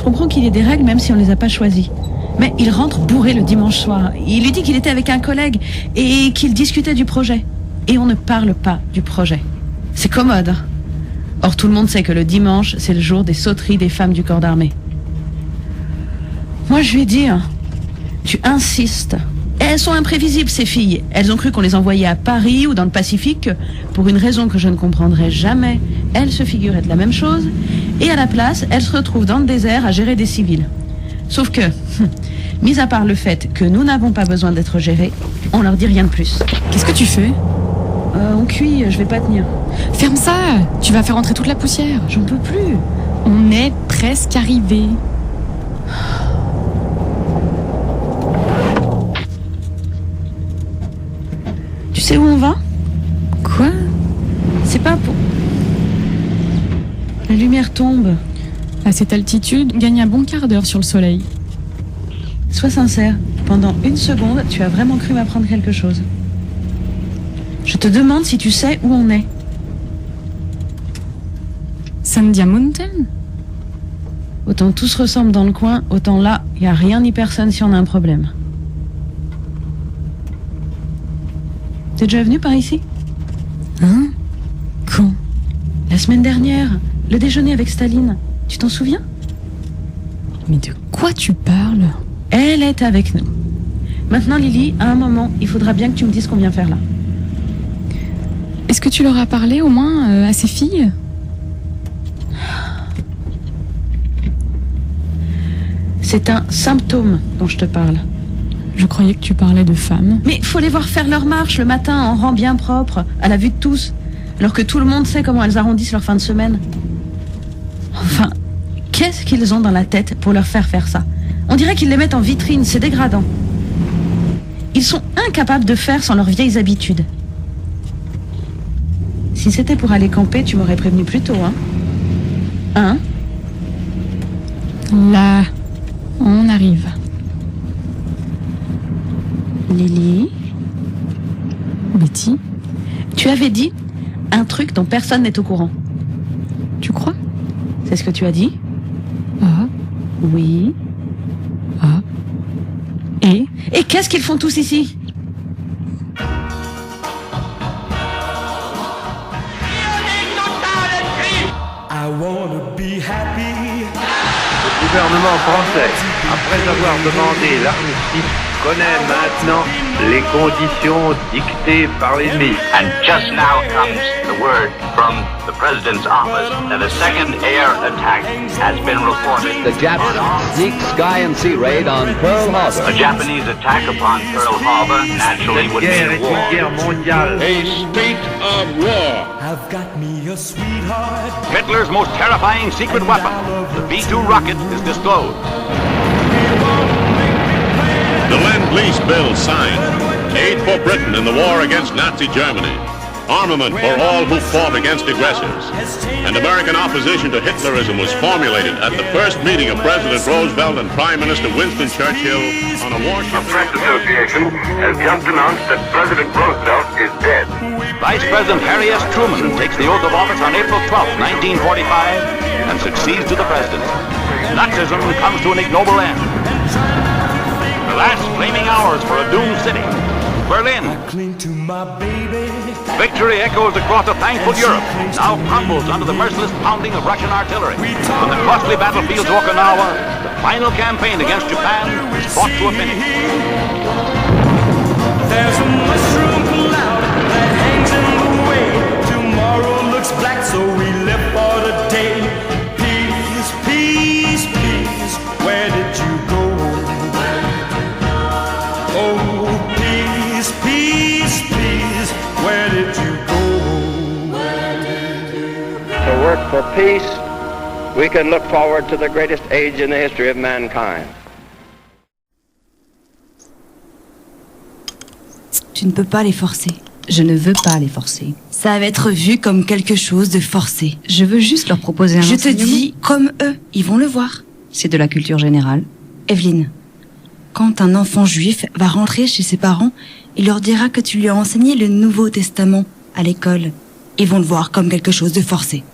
comprends qu'il y ait des règles même si on les a pas choisies. Mais il rentre bourré le dimanche soir. Il lui dit qu'il était avec un collègue et qu'il discutait du projet. Et on ne parle pas du projet. C'est commode. Or, tout le monde sait que le dimanche, c'est le jour des sauteries des femmes du corps d'armée. Moi, je lui ai dit, tu insistes. Et elles sont imprévisibles, ces filles. Elles ont cru qu'on les envoyait à Paris ou dans le Pacifique. Pour une raison que je ne comprendrai jamais, elles se figuraient de la même chose. Et à la place, elles se retrouvent dans le désert à gérer des civils. Sauf que, mis à part le fait que nous n'avons pas besoin d'être gérés, on leur dit rien de plus. Qu'est-ce que tu fais ? On cuit, je vais pas tenir. Ferme ça ! Tu vas faire entrer toute la poussière. J'en peux plus. On est presque arrivé. Tu sais où on va ? Quoi ? C'est pas pour... La lumière tombe. À cette altitude, gagne un bon quart d'heure sur le soleil. Sois sincère. Pendant une seconde, tu as vraiment cru m'apprendre quelque chose. Je te demande si tu sais où on est. Sandia Mountain ? Autant tout se ressemble dans le coin, autant là, il n'y a rien ni personne si on a un problème. T'es déjà venu par ici ? Hein ? Quand ? La semaine dernière, le déjeuner avec Staline. Tu t'en souviens ? Mais de quoi tu parles ? Elle est avec nous. Maintenant, Lily, à un moment, il faudra bien que tu me dises ce qu'on vient faire là. Est-ce que tu leur as parlé au moins à ces filles ? C'est un symptôme dont je te parle. Je croyais que tu parlais de femmes. Mais faut les voir faire leur marche le matin en rang bien propre, à la vue de tous, alors que tout le monde sait comment elles arrondissent leur fin de semaine. Enfin, qu'est-ce qu'ils ont dans la tête pour leur faire ça ? On dirait qu'ils les mettent en vitrine, c'est dégradant. Ils sont incapables de faire sans leurs vieilles habitudes. Si c'était pour aller camper, tu m'aurais prévenu plus tôt, hein ? Hein ? Là, on arrive. Lily ? Betty ? Tu avais dit un truc dont personne n'est au courant. Tu crois ? C'est ce que tu as dit ? Ah. Oui. Ah. Et qu'est-ce qu'ils font tous ici ? Le gouvernement français, après avoir demandé l'armistice, connaît maintenant les conditions dictées par l'ennemi. And just now comes the word from the president's office that a second air attack has been reported. The Japs sneak sky and sea raid on Pearl Harbor. A Japanese attack upon Pearl Harbor naturally would Guerre mean est war. une guerre mondiale. A state of war. I've got me a sweetheart. Hitler's most terrifying secret weapon, the V-2 rocket, is disclosed. The Lend-Lease bill signed. Aid for Britain in the war against Nazi Germany. Armament for all who fought against aggressors. And American opposition to Hitlerism was formulated at the first meeting of President Roosevelt and Prime Minister Winston Churchill on a war... The Press Association has just announced that President Roosevelt is dead. Vice President Harry S. Truman takes the oath of office on April 12, 1945, and succeeds to the presidency. Nazism comes to an ignoble end. The last flaming hours for a doomed city. Berlin. Cling to my baby. Victory echoes across a thankful Europe, now crumbles under the merciless pounding of Russian artillery. On the costly battlefields of Okinawa, the final campaign against Japan is fought to a finish. There's a mushroom cloud that hangs in the way. Tomorrow looks black, so we live for the day. Peace, peace, peace. Where did you go? Oh, peace, peace, peace. Where did you go? To work for peace, we can look forward to the greatest age in the history of mankind. Tu ne peux pas les forcer. Je ne veux pas les forcer. Ça va être vu comme quelque chose de forcé. Je veux juste leur proposer un enseignement. Je te dis, comme eux, ils vont le voir. C'est de la culture générale. Evelyne, quand un enfant juif va rentrer chez ses parents, il leur dira que tu lui as enseigné le Nouveau Testament à l'école. Ils vont le voir comme quelque chose de forcé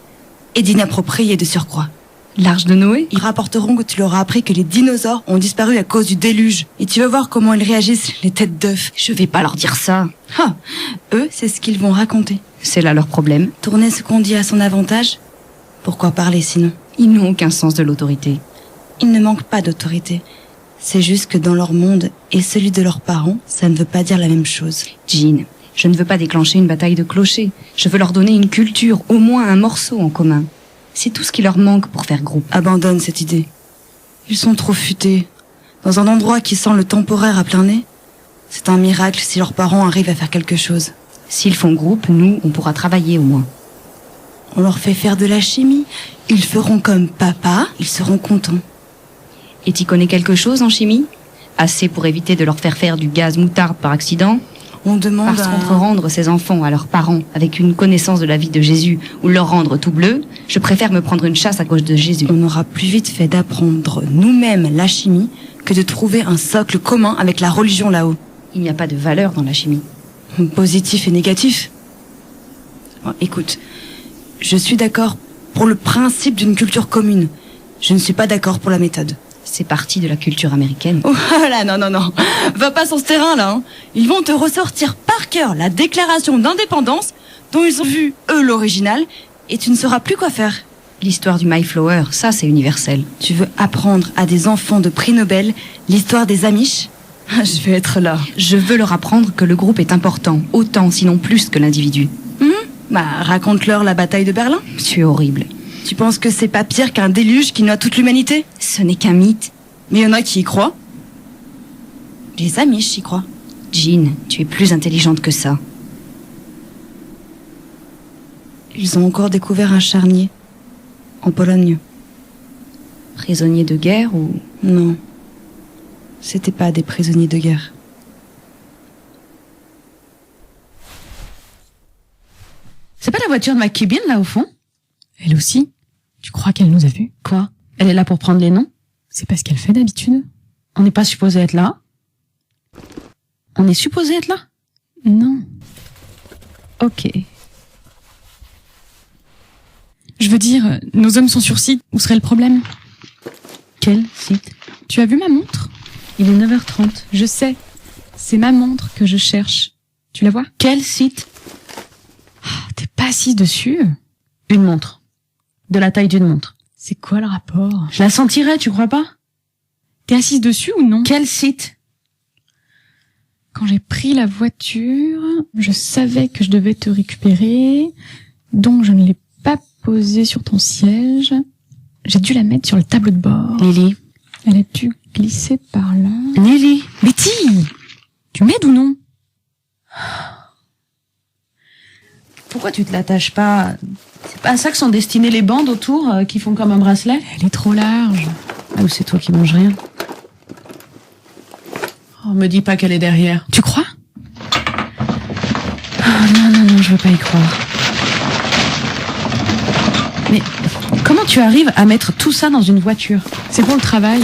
et d'inapproprié de surcroît. L'arche de Noé? Ils rapporteront que tu leur as appris que les dinosaures ont disparu à cause du déluge. Et tu vas voir comment ils réagissent, les têtes d'œufs. Je vais pas leur dire ça. Ah, eux, c'est ce qu'ils vont raconter. C'est là leur problème. Tourner ce qu'on dit à son avantage? Pourquoi parler sinon? Ils n'ont aucun sens de l'autorité. Ils ne manquent pas d'autorité. C'est juste que dans leur monde et celui de leurs parents, ça ne veut pas dire la même chose. Jean, je ne veux pas déclencher une bataille de clochers. Je veux leur donner une culture, au moins un morceau en commun. C'est tout ce qui leur manque pour faire groupe. Abandonne cette idée. Ils sont trop futés. Dans un endroit qui sent le temporaire à plein nez, c'est un miracle si leurs parents arrivent à faire quelque chose. S'ils font groupe, nous, on pourra travailler au moins. On leur fait faire de la chimie. Ils feront comme papa, ils seront contents. Et t'y connais quelque chose en chimie? Assez pour éviter de leur faire du gaz moutarde par accident? On demande Parce qu'entre rendre ses enfants à leurs parents avec une connaissance de la vie de Jésus ou leur rendre tout bleu, je préfère me prendre une chasse à gauche de Jésus. On aura plus vite fait d'apprendre nous-mêmes la chimie que de trouver un socle commun avec la religion là-haut. Il n'y a pas de valeur dans la chimie. Positif et négatif. Bon, écoute, je suis d'accord pour le principe d'une culture commune. Je ne suis pas d'accord pour la méthode. C'est partie de la culture américaine. Oh là, non. Va pas sur ce terrain, là. Hein. Ils vont te ressortir par cœur la déclaration d'indépendance dont ils ont vu, eux, l'original, et tu ne sauras plus quoi faire. L'histoire du Mayflower, ça, c'est universel. Tu veux apprendre à des enfants de prix Nobel l'histoire des Amish? Je vais être là. Je veux leur apprendre que le groupe est important, autant, sinon plus que l'individu. Raconte-leur la bataille de Berlin. Tu es horrible. Tu penses que c'est pas pire qu'un déluge qui noie toute l'humanité? Ce n'est qu'un mythe. Mais il y en a qui y croient. Les Amish y croient. Jean, tu es plus intelligente que ça. Ils ont encore découvert un charnier. En Pologne. Prisonniers de guerre ou... Non. C'était pas des prisonniers de guerre. C'est pas la voiture de McKibben, là, au fond? Elle aussi? Tu crois qu'elle nous a vus? Quoi? Elle est là pour prendre les noms? C'est pas ce qu'elle fait d'habitude. On n'est pas supposé être là? On est supposé être là? Non. Ok. Je veux dire, nos hommes sont sur site. Où serait le problème? Quel site? Tu as vu ma montre? Il est 9h30. Je sais. C'est ma montre que je cherche. Tu la vois? Quel site? T'es pas assise dessus? Une montre. De la taille d'une montre. C'est quoi le rapport? Je la sentirais, tu crois pas? T'es assise dessus ou non? Quel site? Quand j'ai pris la voiture, je savais que je devais te récupérer, donc je ne l'ai pas posée sur ton siège. J'ai dû la mettre sur le tableau de bord. Lily. Elle a dû glisser par là. Lily. Betty! Tu m'aides ou non? Pourquoi tu te l'attaches pas? C'est pas à ça que sont destinées les bandes autour qui font comme un bracelet? Elle est trop large. Ah, ou c'est toi qui manges rien? Oh, me dis pas qu'elle est derrière. Tu crois? Oh, non, je veux pas y croire. Mais comment tu arrives à mettre tout ça dans une voiture? C'est pour le travail.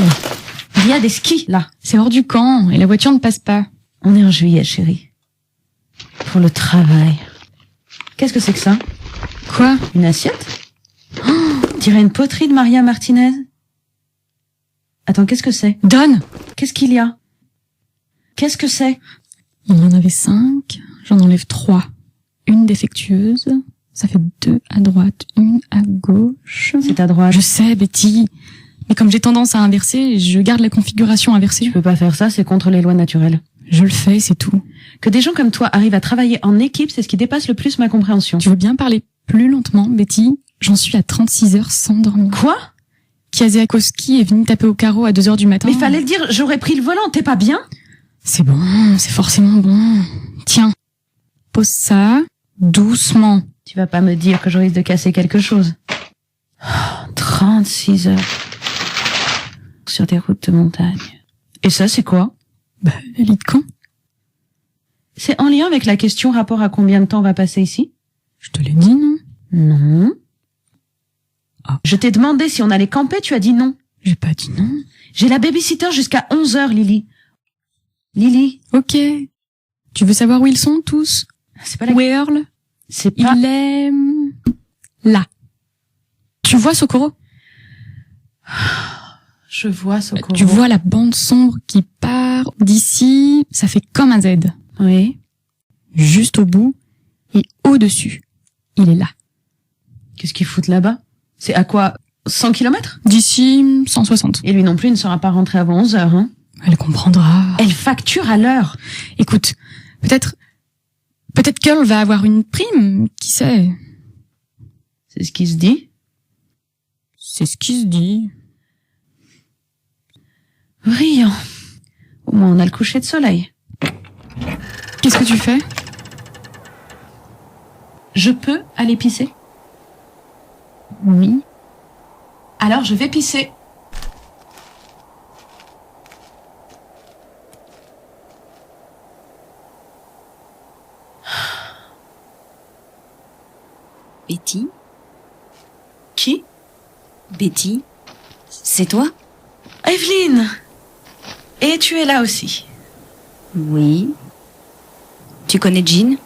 Il y a des skis, là. C'est hors du camp et la voiture ne passe pas. On est en juillet, chérie. Pour le travail. Qu'est-ce que c'est que ça? Quoi? Une assiette? Dirait une poterie de Maria Martinez. Attends, qu'est-ce que c'est? Donne! Qu'est-ce qu'il y a? Qu'est-ce que c'est? Il y en avait 5, j'en enlève 3. Une défectueuse, ça fait 2 à droite, une à gauche. C'est à droite. Je sais, Betty. Mais comme j'ai tendance à inverser, je garde la configuration inversée. Tu peux pas faire ça, c'est contre les lois naturelles. Je le fais, c'est tout. Que des gens comme toi arrivent à travailler en équipe, c'est ce qui dépasse le plus ma compréhension. Tu veux bien parler plus lentement, Betty? J'en suis à 36 heures sans dormir. Quoi? Kieślowski est venu taper au carreau à 2h du matin. Mais fallait le dire, j'aurais pris le volant, t'es pas bien? C'est bon, c'est forcément bon. Tiens, pose ça, doucement. Tu vas pas me dire que je risque de casser quelque chose. 36 heures. Sur des routes de montagne. Et ça, c'est quoi? La lit de camp. C'est en lien avec la question rapport à combien de temps on va passer ici? Je te l'ai dit, non? Non. Ah. Je t'ai demandé si on allait camper, tu as dit non. J'ai pas dit non. J'ai la babysitter jusqu'à 11h, Lily. Lily. Ok. Tu veux savoir où ils sont, tous? C'est pas la... Où est Earl? C'est pas... Il est... là. Tu vois, Socorro? Je vois, Socorro. Tu vois la bande sombre qui part d'ici, ça fait comme un Z. Oui. Juste au bout et au-dessus. Il est là. Qu'est-ce qu'ils foutent là-bas? C'est à quoi? 100 km? D'ici 160. Et lui non plus ne sera pas rentré avant 11 heures, hein? Elle comprendra. Elle facture à l'heure. Écoute, peut-être Curl va avoir une prime, qui sait? C'est ce qui se dit. C'est ce qui se dit. Brillant. Au moins on a le coucher de soleil. Qu'est-ce que tu fais? Je peux aller pisser? Oui. Alors je vais pisser. Betty? Qui? Betty? C'est toi? Evelyne. Et tu es là aussi. Oui. Tu connais Jean?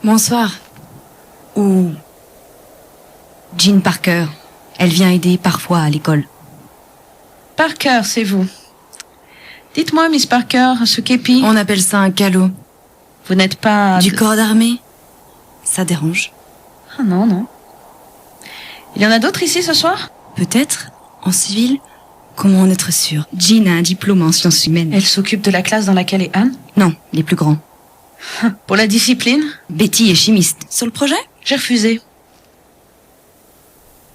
Bonsoir. Ou Jean Parker. Elle vient aider parfois à l'école. Parker, c'est vous. Dites-moi, Miss Parker, ce képi. On appelle ça un calot. Vous n'êtes pas... Du corps d'armée? Ça dérange? Ah non, non. Il y en a d'autres ici ce soir? Peut-être. En civil? Comment en être sûr? Jean a un diplôme en sciences humaines. Elle s'occupe de la classe dans laquelle est Anne? Non, les plus grands. Pour la discipline? Betty est chimiste. Sur le projet? J'ai refusé.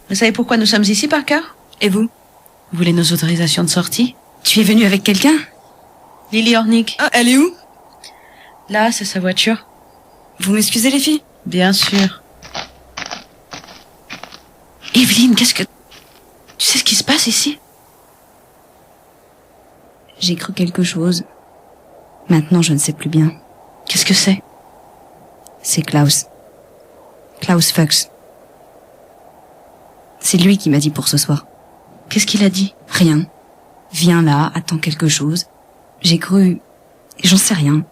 Vous savez pourquoi nous sommes ici, Parker? Et vous? Vous voulez nos autorisations de sortie? Tu es venu avec quelqu'un? Lily Hornick. Ah, elle est où? Là, c'est sa voiture. Vous m'excusez, les filles? Bien sûr. Evelyne, qu'est-ce que... Tu sais ce qui se passe ici? J'ai cru quelque chose. Maintenant, je ne sais plus bien. Qu'est-ce que c'est? C'est Klaus. Klaus Fuchs. C'est lui qui m'a dit pour ce soir. Qu'est-ce qu'il a dit? Rien. Viens là, attends quelque chose. J'ai cru... J'en sais rien.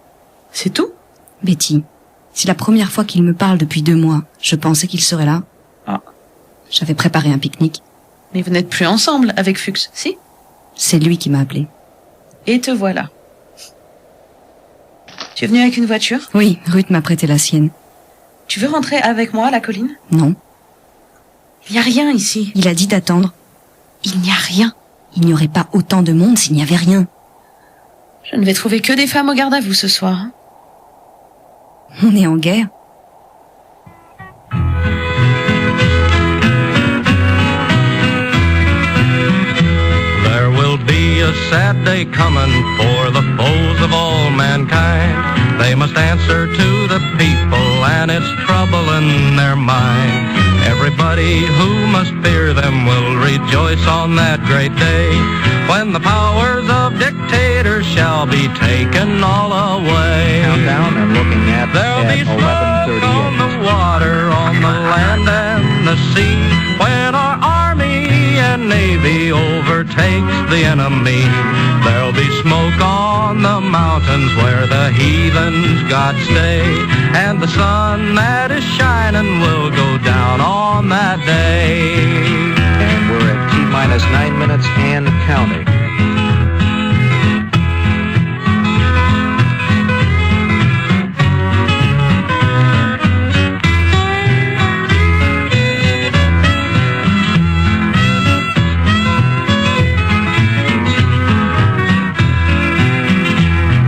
C'est tout? Betty, c'est la première fois qu'il me parle depuis 2 mois. Je pensais qu'il serait là. Ah. J'avais préparé un pique-nique. Mais vous n'êtes plus ensemble avec Fuchs, si? C'est lui qui m'a appelé. Et te voilà. Tu es venu avec une voiture? Oui, Ruth m'a prêté la sienne. Tu veux rentrer avec moi à la colline? Non. Il n'y a rien ici. Il a dit d'attendre. Il n'y a rien. Il n'y aurait pas autant de monde s'il n'y avait rien. Je ne vais trouver que des femmes au garde à vous ce soir. Hein. On est en guerre. There will be a sad day coming for the foes of all mankind. They must answer to the people, and it's trouble in their mind. Everybody who must fear them will rejoice on that great day, when the powers of dictators shall be taken all away. Countdown and looking at There'll be smoke on the water, on the land and the sea, when our army and navy overtakes the enemy. There'll be smoke on the mountains where the heathens God stay, and the sun that is shining will go down on that day. And we're at T-minus 9 minutes and counting.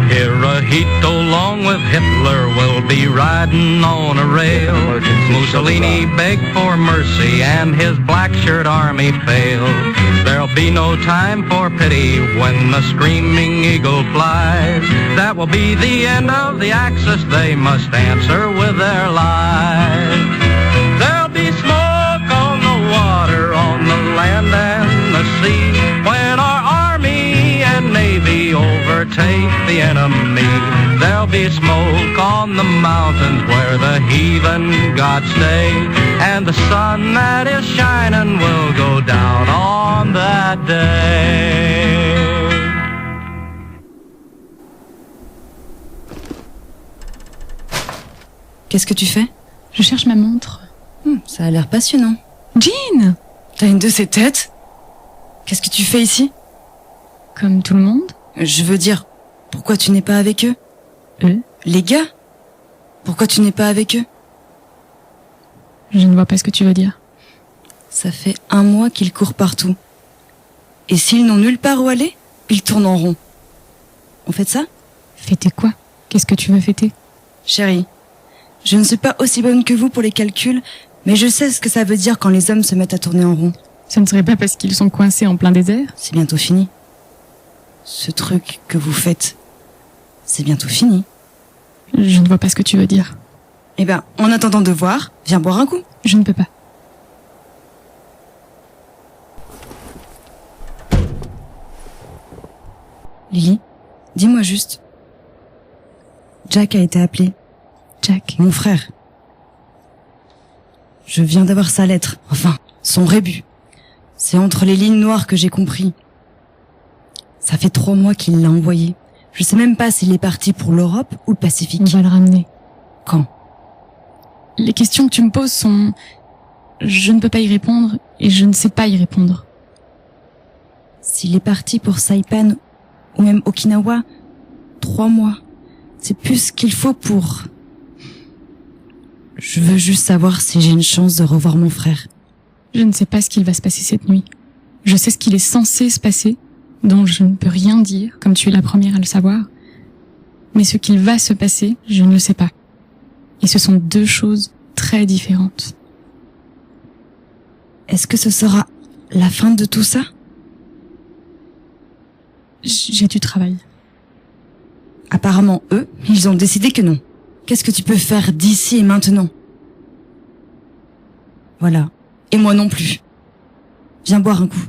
Hirohito along with Hitler will be riding on a rail. Mussolini begged for mercy and his black shirt army failed. There'll be no time for pity when the screaming eagle flies. That will be the end of the Axis, they must answer with their lives. There'll be smoke on the water, on the land and the sea, when our army and navy overtake the enemy. There'll be smoke on the mountains where the heathen gods stay, and the sun that is shining will go down on that day. Qu'est-ce que tu fais? Je cherche ma montre. Ça a l'air passionnant. Jean! T'as une de ces têtes? Qu'est-ce que tu fais ici? Comme tout le monde. Je veux dire, pourquoi tu n'es pas avec eux? Eux? Les gars? Pourquoi tu n'es pas avec eux? Je ne vois pas ce que tu veux dire. Ça fait 1 mois qu'ils courent partout. Et s'ils n'ont nulle part où aller, ils tournent en rond. On fait ça? Fêter quoi? Qu'est-ce que tu veux fêter? Chérie, je ne suis pas aussi bonne que vous pour les calculs, mais je sais ce que ça veut dire quand les hommes se mettent à tourner en rond. Ce ne serait pas parce qu'ils sont coincés en plein désert? C'est bientôt fini. Ce truc que vous faites, c'est bientôt fini. Je ne vois pas ce que tu veux dire. Eh ben, en attendant de voir, viens boire un coup. Je ne peux pas. Lily, dis-moi juste. Jack a été appelé. Jack? Mon frère. Je viens d'avoir sa lettre. Enfin, son rébut. C'est entre les lignes noires que j'ai compris. Ça fait 3 mois qu'il l'a envoyé. Je sais même pas s'il est parti pour l'Europe ou le Pacifique. On va le ramener. Quand? Les questions que tu me poses sont... Je ne peux pas y répondre et je ne sais pas y répondre. S'il est parti pour Saipan ou même Okinawa, 3 mois, c'est plus ce qu'il faut pour... Je veux juste savoir si j'ai une chance de revoir mon frère. Je ne sais pas ce qu'il va se passer cette nuit. Je sais ce qu'il est censé se passer, dont je ne peux rien dire, comme tu es la première à le savoir. Mais ce qu'il va se passer, je ne le sais pas. Et ce sont 2 choses très différentes. Est-ce que ce sera la fin de tout ça? J'ai du travail. Apparemment, eux, ils ont décidé que non. Qu'est-ce que tu peux faire d'ici et maintenant? Voilà. Et moi non plus. Viens boire un coup.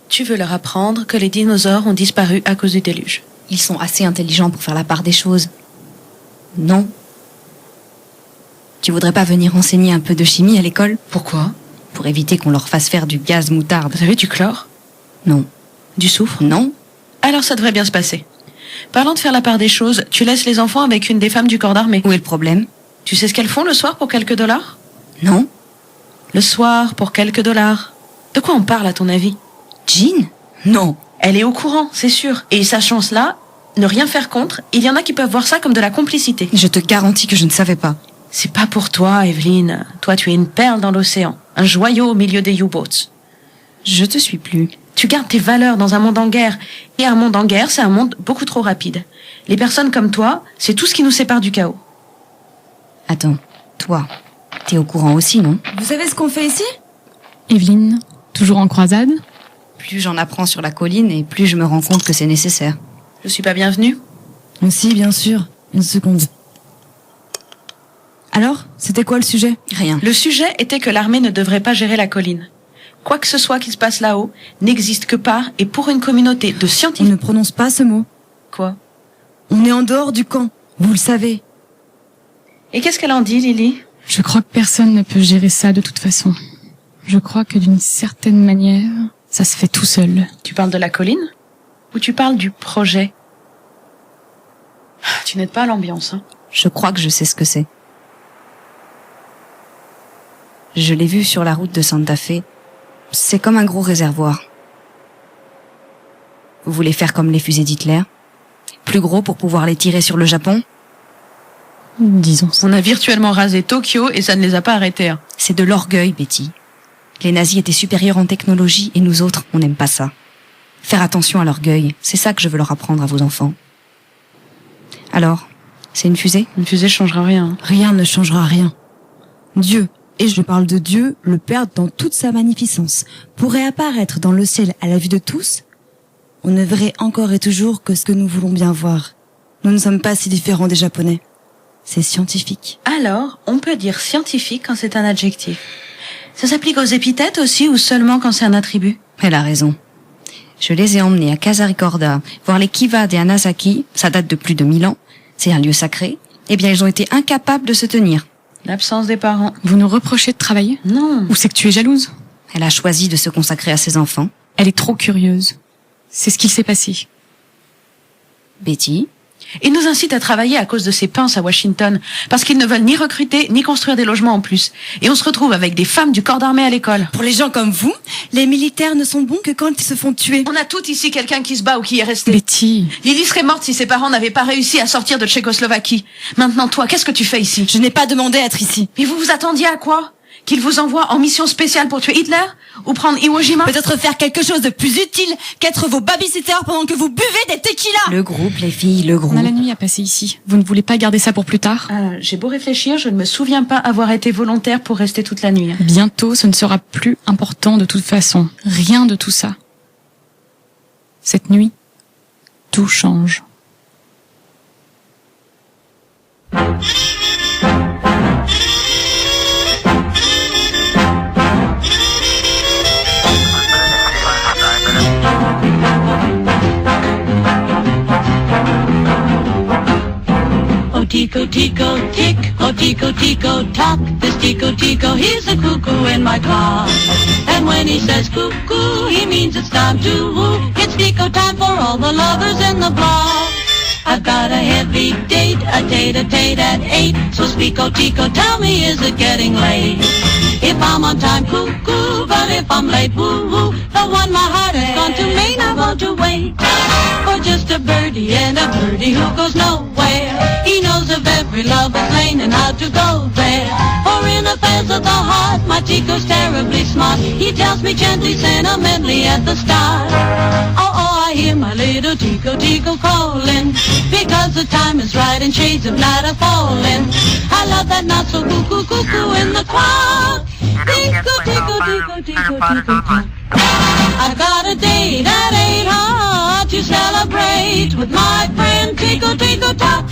Tu veux leur apprendre que les dinosaures ont disparu à cause du déluge. Ils sont assez intelligents pour faire la part des choses. Non. Tu voudrais pas venir enseigner un peu de chimie à l'école? Pourquoi? Pour éviter qu'on leur fasse faire du gaz moutarde. Vous avez du chlore? Non. Du soufre? Non. Alors ça devrait bien se passer. Parlant de faire la part des choses, tu laisses les enfants avec une des femmes du corps d'armée. Où est le problème? Tu sais ce qu'elles font le soir pour quelques dollars? Non. Le soir pour quelques dollars. De quoi on parle à ton avis? Jean? Non. Elle est au courant, c'est sûr. Et sachant cela, ne rien faire contre, il y en a qui peuvent voir ça comme de la complicité. Je te garantis que je ne savais pas. C'est pas pour toi, Evelyne. Toi, tu es une perle dans l'océan. Un joyau au milieu des U-boats. Je te suis plus. Tu gardes tes valeurs dans un monde en guerre. Et un monde en guerre, c'est un monde beaucoup trop rapide. Les personnes comme toi, c'est tout ce qui nous sépare du chaos. Attends, toi, t'es au courant aussi, non? Vous savez ce qu'on fait ici? Evelyne, toujours en croisade? Plus j'en apprends sur la colline et plus je me rends compte que c'est nécessaire. Je suis pas bienvenue? Si, bien sûr. Une seconde. Alors, c'était quoi le sujet? Rien. Le sujet était que l'armée ne devrait pas gérer la colline. Quoi que ce soit qui se passe là-haut n'existe que par et pour une communauté de scientifiques. On ne prononce pas ce mot. Quoi? On est en dehors du camp, vous le savez. Et qu'est-ce qu'elle en dit, Lily? Je crois que personne ne peut gérer ça de toute façon. Je crois que d'une certaine manière, ça se fait tout seul. Tu parles de la colline? Ou tu parles du projet? Tu n'aides pas à l'ambiance, hein? Je crois que je sais ce que c'est. Je l'ai vu sur la route de Santa Fe. C'est comme un gros réservoir. Vous voulez faire comme les fusées d'Hitler? Plus gros pour pouvoir les tirer sur le Japon? Disons ça. On a virtuellement rasé Tokyo et ça ne les a pas arrêtés. Hein. C'est de l'orgueil, Betty. Les nazis étaient supérieurs en technologie et nous autres, on n'aime pas ça. Faire attention à l'orgueil, c'est ça que je veux leur apprendre à vos enfants. Alors, c'est une fusée? Une fusée changera rien. Hein. Rien ne changera rien. Dieu, et je parle de Dieu, le Père dans toute sa magnificence, pourrait apparaître dans le ciel à la vue de tous, on ne verrait encore et toujours que ce que nous voulons bien voir. Nous ne sommes pas si différents des Japonais. C'est scientifique. Alors, on peut dire scientifique quand c'est un adjectif. Ça s'applique aux épithètes aussi ou seulement quand c'est un attribut? Elle a raison. Je les ai emmenés à Kasarikoda, voir les Kiva des Hanasaki, ça date de plus de 1000 ans, c'est un lieu sacré. Eh bien, ils ont été incapables de se tenir. L'absence des parents. Vous nous reprochez de travailler? Non. Ou c'est que tu es jalouse? Elle a choisi de se consacrer à ses enfants. Elle est trop curieuse. C'est ce qu'il s'est passé. Betty, Ils nous incitent à travailler à cause de ces pinces à Washington, parce qu'ils ne veulent ni recruter, ni construire des logements en plus. Et on se retrouve avec des femmes du corps d'armée à l'école. Pour les gens comme vous, les militaires ne sont bons que quand ils se font tuer. On a toutes ici quelqu'un qui se bat ou qui est resté. Betty. Lily serait morte si ses parents n'avaient pas réussi à sortir de Tchécoslovaquie. Maintenant, toi, qu'est-ce que tu fais ici? Je n'ai pas demandé à être ici. Mais vous vous attendiez à quoi? Qu'il vous envoie en mission spéciale pour tuer Hitler? Ou prendre Iwo Jima? Peut-être faire quelque chose de plus utile qu'être vos babysitters pendant que vous buvez des tequilas. Le groupe, les filles, le groupe. On a la nuit à passer ici. Vous ne voulez pas garder ça pour plus tard? J'ai beau réfléchir, je ne me souviens pas avoir été volontaire pour rester toute la nuit. Bientôt, ce ne sera plus important de toute façon. Rien de tout ça. Cette nuit, tout change. Tico, tico, tick, oh tico, tico, tock. This tico, tico, he's a cuckoo in my clock. And when he says cuckoo, he means it's time to woo. It's tico time for all the lovers in the block. I've got a heavy date, a tate at 8. So speak, oh tico, tell me, is it getting late? If I'm on time, cuckoo, but if I'm late, woo-woo. The one my heart has gone to Maine, I want to wait. For just a birdie and a birdie who goes nowhere. He knows of every lover's lane and how to go there. For in affairs of the heart, my Tico's terribly smart. He tells me gently, sentimentally at the start. Oh, I hear my little Tico, Tico calling. Because the time is right and shades of night are falling. I love that not so cuckoo, cuckoo in the clock. Tico, tico, tico, tico, tico, tock. I got a date at 8 hard to celebrate with my friend Tico, tico, tock.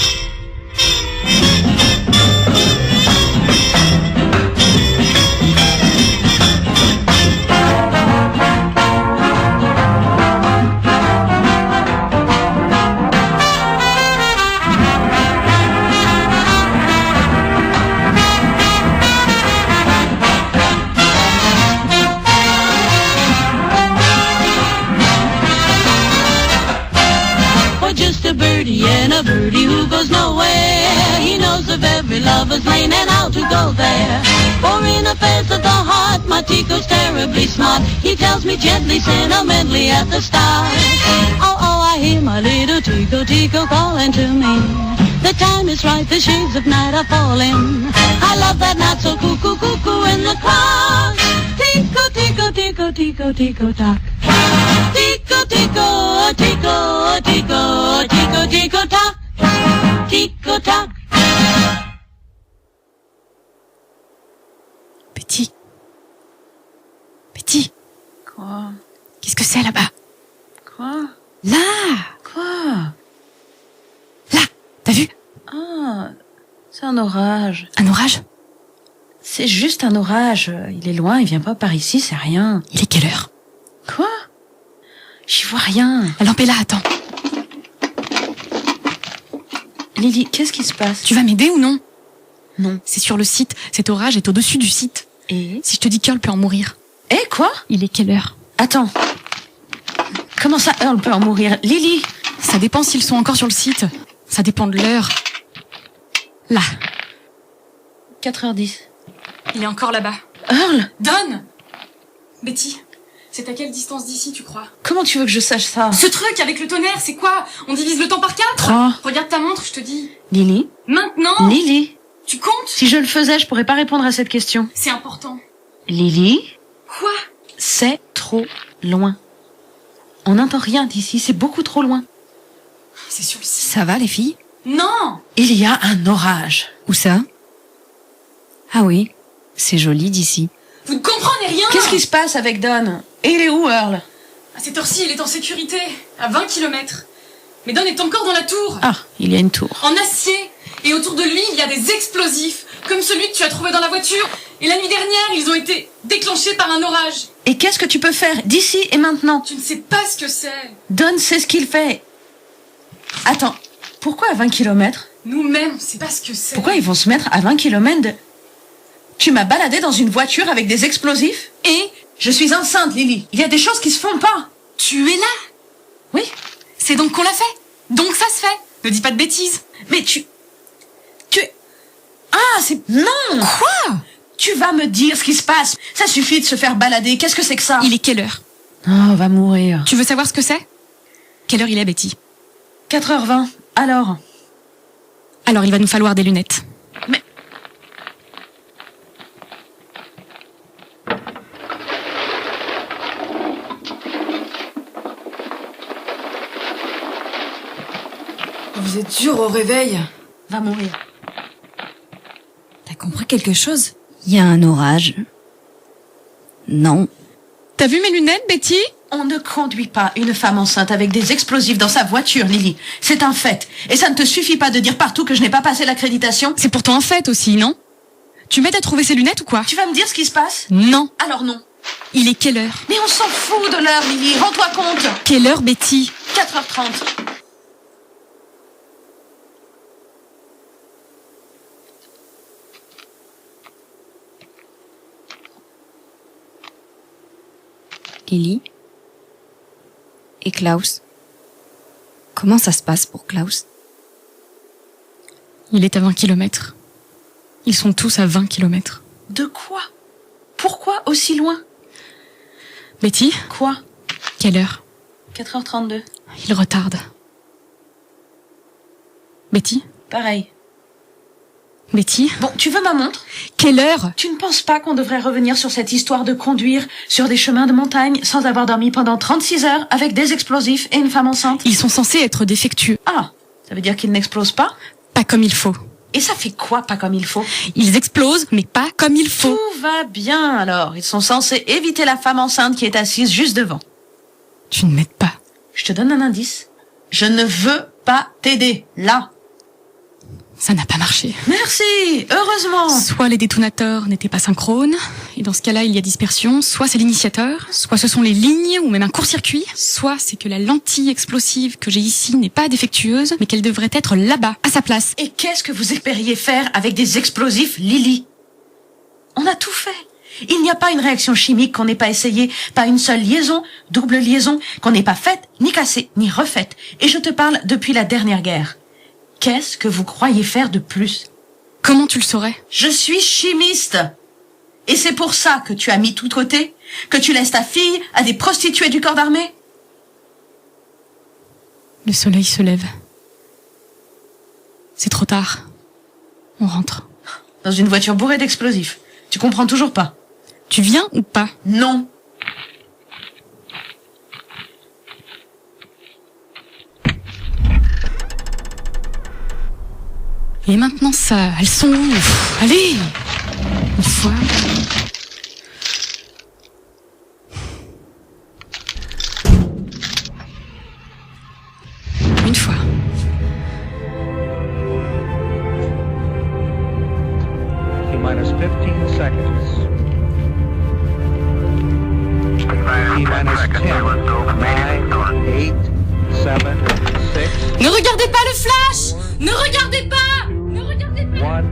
Just a birdie and a birdie who goes nowhere. He knows of every lover's lane and how to go there. For in affairs of the heart, my Tico's terribly smart. He tells me gently, sentimentally at the start. Oh, I hear my little Tico, Tico calling to me. The time is right, the shades of night are falling. I love that not so cuckoo, cuckoo in the clock. Tico, tico, tico, tico, tico, tock. Tico, tico, tico, tico, tico, tico, tock. Tico, tock. Betty. Betty. Quoi? Qu'est-ce que c'est là-bas? Quoi? Là. Quoi? Là. T'as vu? Ah, c'est un orage. Un orage? C'est juste un orage. Il est loin, il vient pas par ici, c'est rien. Il est quelle heure? Quoi? J'y vois rien. La lampe est là, attends. Lily, qu'est-ce qui se passe? Tu vas m'aider ou non? Non. C'est sur le site. Cet orage est au-dessus du site. Et? Si je te dis qu'Earl peut en mourir. Eh, quoi? Il est quelle heure? Attends. Comment ça, Earl peut en mourir? Lily! Ça dépend s'ils sont encore sur le site. Ça dépend de l'heure. Là. 4h10. Il est encore là-bas. Earl! Don! Betty, c'est à quelle distance d'ici, tu crois? Comment tu veux que je sache ça? Ce truc avec le tonnerre, c'est quoi? On divise le temps par 4? 3. Regarde ta montre, je te dis. Lily? Maintenant? Lily? Tu comptes? Si je le faisais, je pourrais pas répondre à cette question. C'est important. Lily? Quoi? C'est trop loin. On n'entend rien d'ici, c'est beaucoup trop loin. C'est sur le site. Ça va, les filles? Non! Il y a un orage. Où ça? Ah oui, c'est joli d'ici. Vous ne comprenez rien! Qu'est-ce qui se passe avec Don? Et il est où, Earl? À cette heure-ci, il est en sécurité, à 20 km. Mais Don est encore dans la tour. Ah, il y a une tour. En acier. Et autour de lui, il y a des explosifs, comme celui que tu as trouvé dans la voiture. Et la nuit dernière, ils ont été déclenchés par un orage. Et qu'est-ce que tu peux faire d'ici et maintenant? Tu ne sais pas ce que c'est. Don sait ce qu'il fait. Attends, pourquoi à 20 km? Nous-mêmes, on sait pas ce que c'est. Pourquoi ils vont se mettre à 20 km de... Tu m'as baladé dans une voiture avec des explosifs? Et je suis enceinte, Lily. Il y a des choses qui se font pas. Tu es là? Oui. C'est donc qu'on l'a fait. Donc ça se fait. Ne dis pas de bêtises. Mais tu... Ah, c'est... Non! Quoi? Tu vas me dire ce qui se passe. Ça suffit de se faire balader. Qu'est-ce que c'est que ça? Il est quelle heure? Oh, on va mourir. Tu veux savoir ce que c'est? Quelle heure il est, Betty? 4h20. Alors il va nous falloir des lunettes. Mais... Vous êtes dur au réveil. Va mourir. T'as compris quelque chose? Il y a un orage. Non. T'as vu mes lunettes, Betty? On ne conduit pas une femme enceinte avec des explosifs dans sa voiture, Lily. C'est un fait. Et ça ne te suffit pas de dire partout que je n'ai pas passé l'accréditation. C'est pourtant un fait aussi, non? Tu m'aides à trouver ces lunettes ou quoi? Tu vas me dire ce qui se passe? Non. Alors non. Il est quelle heure? Mais on s'en fout de l'heure, Lily. Rends-toi compte. Quelle heure, Betty? 4h30. Lily? Et Klaus? Comment ça se passe pour Klaus? Il est à 20 km. Ils sont tous à 20 km. De quoi? Pourquoi aussi loin? Betty? Quoi? Quelle heure? 4h32. Il retarde. Betty? Pareil. Betty? Bon, tu veux ma montre? Quelle heure? Tu ne penses pas qu'on devrait revenir sur cette histoire de conduire sur des chemins de montagne sans avoir dormi pendant 36 heures avec des explosifs et une femme enceinte? Ils sont censés être défectueux. Ah, ça veut dire qu'ils n'explosent pas? Pas comme il faut. Et ça fait quoi, pas comme il faut? Ils explosent, mais pas comme il faut. Tout va bien, alors. Ils sont censés éviter la femme enceinte qui est assise juste devant. Tu ne m'aides pas. Je te donne un indice. Je ne veux pas t'aider, là. Ça n'a pas marché. Merci, heureusement. Soit les détonateurs n'étaient pas synchrones, et dans ce cas-là, il y a dispersion. Soit c'est l'initiateur, soit ce sont les lignes, ou même un court-circuit. Soit c'est que la lentille explosive que j'ai ici n'est pas défectueuse, mais qu'elle devrait être là-bas, à sa place. Et qu'est-ce que vous espériez faire avec des explosifs, Lily? On a tout fait. Il n'y a pas une réaction chimique qu'on n'ait pas essayée, pas une seule liaison, double liaison, qu'on n'ait pas faite, ni cassée, ni refaite. Et je te parle depuis la dernière guerre. Qu'est-ce que vous croyez faire de plus? Comment tu le saurais? Je suis chimiste. Et c'est pour ça que tu as mis tout de côté? Que tu laisses ta fille à des prostituées du corps d'armée? Le soleil se lève. C'est trop tard. On rentre. Dans une voiture bourrée d'explosifs. Tu comprends toujours pas? Tu viens ou pas? Non. Et maintenant ça, elles sont où? Allez! Une fois. Une fois. T-minus 15 seconds. T-minus 10, 9, 8, 7, 6... Ne regardez pas le flash! Ne regardez pas! Ne regardez pas! 1...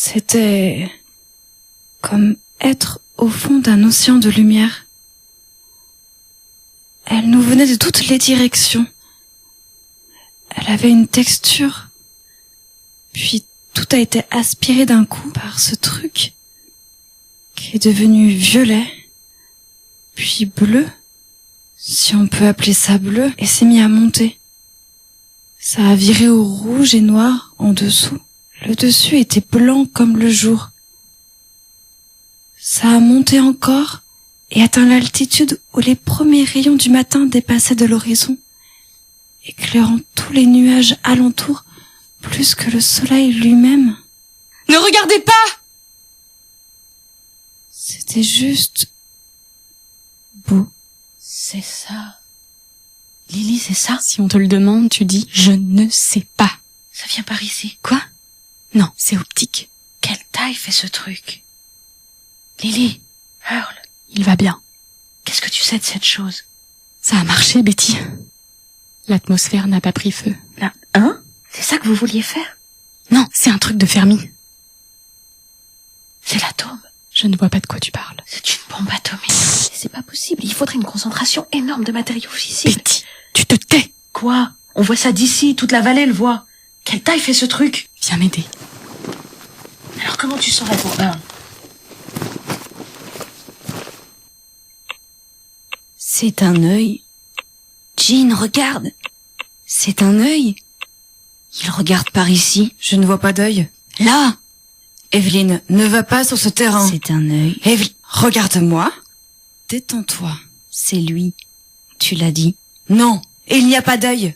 C'était comme être au fond d'un océan de lumière. Elle nous venait de toutes les directions. Elle avait une texture. Puis tout a été aspiré d'un coup par ce truc qui est devenu violet, puis bleu, si on peut appeler ça bleu, et s'est mis à monter. Ça a viré au rouge et noir en dessous. Le dessus était blanc comme le jour. Ça a monté encore et atteint l'altitude où les premiers rayons du matin dépassaient de l'horizon, éclairant tous les nuages alentour plus que le soleil lui-même. Ne regardez pas! C'était juste beau. C'est ça. Lily, c'est ça? Si on te le demande, tu dis « Je ne sais pas ». Ça vient par ici. Quoi? Non, c'est optique. Quelle taille fait ce truc? Lily, hurle. Il va bien. Qu'est-ce que tu sais de cette chose? Ça a marché, Betty. L'atmosphère n'a pas pris feu. Là, hein? C'est ça que vous vouliez faire? Non, c'est un truc de Fermi. C'est l'atome. Je ne vois pas de quoi tu parles. C'est une bombe atomique. C'est pas possible. Il faudrait une concentration énorme de matériaux fissiles. Betty, tu te tais. Quoi? On voit ça d'ici. Toute la vallée le voit. Quelle taille fait ce truc? Viens m'aider. Alors comment tu saurais pour un? C'est un œil. Jean, regarde. C'est un œil. Il regarde par ici. Je ne vois pas d'œil. Là. Evelyne, ne va pas sur ce terrain. C'est un œil. Evelyne, regarde-moi. Détends-toi. C'est lui. Tu l'as dit. Non, il n'y a pas d'œil.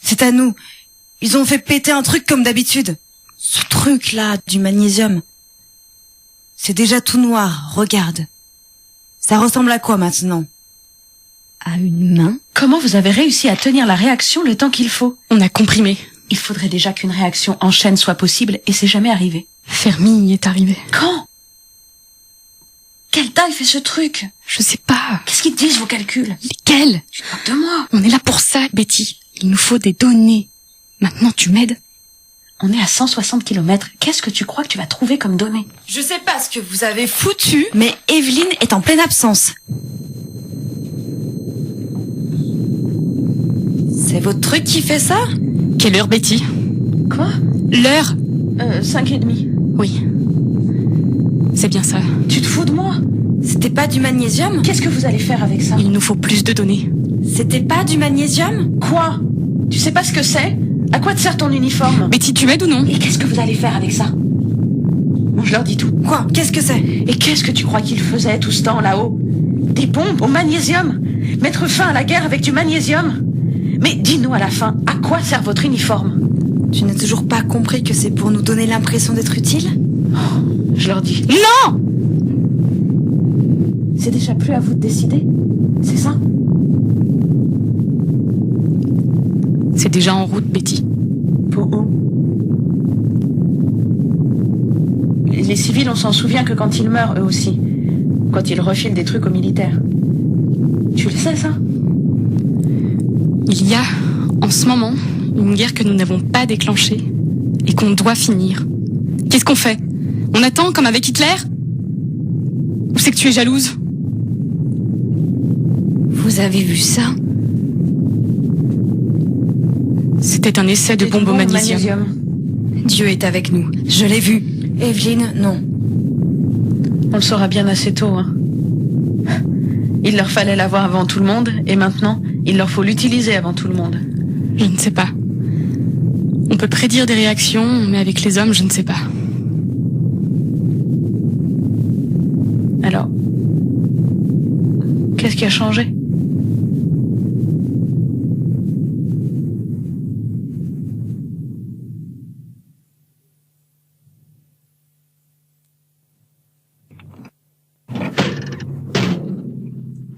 C'est à nous. Ils ont fait péter un truc comme d'habitude. Ce truc-là, du magnésium. C'est déjà tout noir, regarde. Ça ressemble à quoi maintenant? À une main? Comment vous avez réussi à tenir la réaction le temps qu'il faut? On a comprimé. Il faudrait déjà qu'une réaction en chaîne soit possible et c'est jamais arrivé. Fermi y est arrivé. Quand? Quelle taille fait ce truc? Je sais pas. Qu'est-ce qu'ils disent vos calculs? Lesquels? Tu te moques de moi. On est là pour ça, Betty. Il nous faut des données. Maintenant, tu m'aides? On est à 160 km. Qu'est-ce que tu crois que tu vas trouver comme données? Je sais pas ce que vous avez foutu, mais Evelyne est en pleine absence. C'est votre truc qui fait ça? Quelle heure, Betty? Quoi? L'heure? 5h30. Oui. C'est bien ça. Tu te fous de moi? C'était pas du magnésium? Qu'est-ce que vous allez faire avec ça? Il nous faut plus de données. C'était pas du magnésium? Quoi? Tu sais pas ce que c'est? À quoi te sert ton uniforme? Betty, tu m'aides ou non? Et qu'est-ce que vous allez faire avec ça? Bon, je leur dis tout. Quoi? Qu'est-ce que c'est? Et qu'est-ce que tu crois qu'ils faisaient tout ce temps là-haut? Des bombes au magnésium? Mettre fin à la guerre avec du magnésium? Mais dis-nous à la fin, à quoi sert votre uniforme? Tu n'as toujours pas compris que c'est pour nous donner l'impression d'être utile? Oh, je leur dis. Non! C'est déjà plus à vous de décider? C'est ça? C'est déjà en route, Betty. Pour où? Les civils, on s'en souvient que quand ils meurent, eux aussi. Quand ils refilent des trucs aux militaires. Tu le sais, ça? Il y a, en ce moment, une guerre que nous n'avons pas déclenchée et qu'on doit finir. Qu'est-ce qu'on fait? On attend comme avec Hitler? Ou c'est que tu es jalouse? Vous avez vu ça? C'était un essai de bombe au magnésium. Dieu est avec nous. Je l'ai vu. Evelyne, non. On le saura bien assez tôt, hein. Il leur fallait l'avoir avant tout le monde, et maintenant, il leur faut l'utiliser avant tout le monde. Je ne sais pas. On peut prédire des réactions, mais avec les hommes, je ne sais pas. Alors, qu'est-ce qui a changé?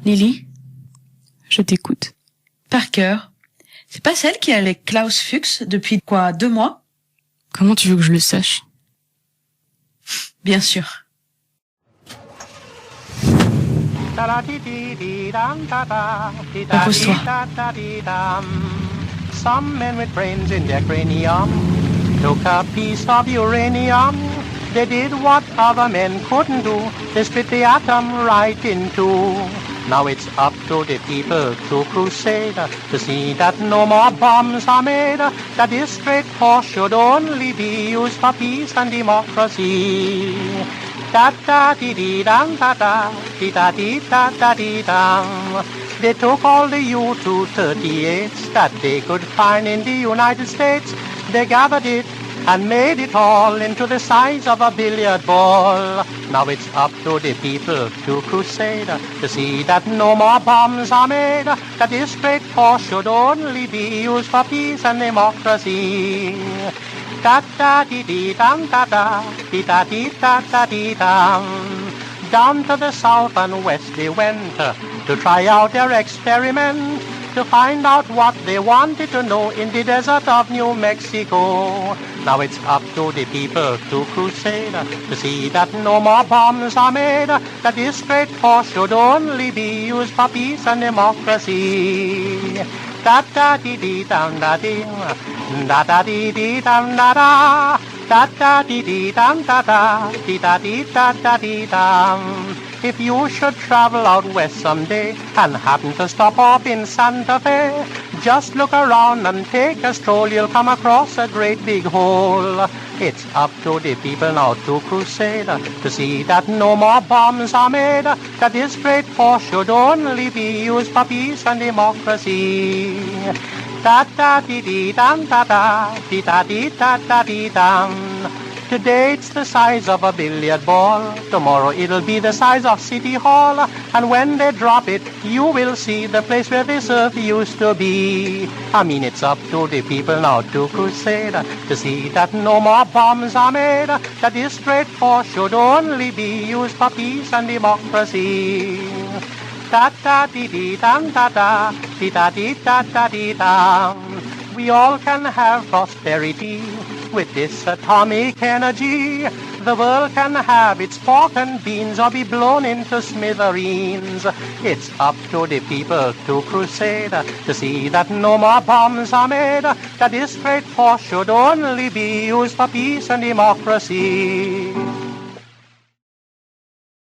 Lily? Je t'écoute. Parker? C'est pas celle qui est avec Klaus Fuchs depuis quoi, 2 mois? Comment tu veux que je le sache? Bien sûr. Repose-toi. Some men with brains in their cranium took a piece of uranium They did what other men couldn't do. They split the atom right in two. Now it's up to the people to crusade to see that no more bombs are made, that this great force should only be used for peace and democracy. Da-da-dee-dee-dum-da-da, dee-da-dee-da-da-dee-dum. They took all the U-238s that they could find in the United States. They gathered it and made it all into the size of a billiard ball. Now it's up to the people to crusade to see that no more bombs are made, that this great force should only be used for peace and democracy. Da-da-dee-dee-dum-da-da, dee-da-dee-da-da-dee-dum. Down to the south and west they went to try out their experiment, to find out what they wanted to know in the desert of New Mexico. Now it's up to the people to crusade to see that no more bombs are made, that this great force should only be used for peace and democracy. Da-da-dee-dee-dum-da-dee, da-da-dee-dee-dum-da-da, da-da-dee-dee-dum-da-da, dee-da-dee-da-da-dee-dum. If you should travel out west someday and happen to stop off in Santa Fe, just look around and take a stroll, you'll come across a great big hole. It's up to the people now to crusade to see that no more bombs are made, that this great force should only be used for peace and democracy. Da-da-dee-dee-dum-da-da, dee-da-dee-da-da-dee-dum. Today it's the size of a billiard ball. Tomorrow it'll be the size of City Hall. And when they drop it, you will see the place where this earth used to be. I mean, it's up to the people now to crusade to see that no more bombs are made, that this great force should only be used for peace and democracy. Da-da-dee-dee-dum-da-da, dee-da-dee-da-da-dee-dum. We all can have prosperity with this atomic energy. The world can have its pork and beans or be blown into smithereens. It's up to the people to crusade to see that no more bombs are made, that this great force should only be used for peace and democracy.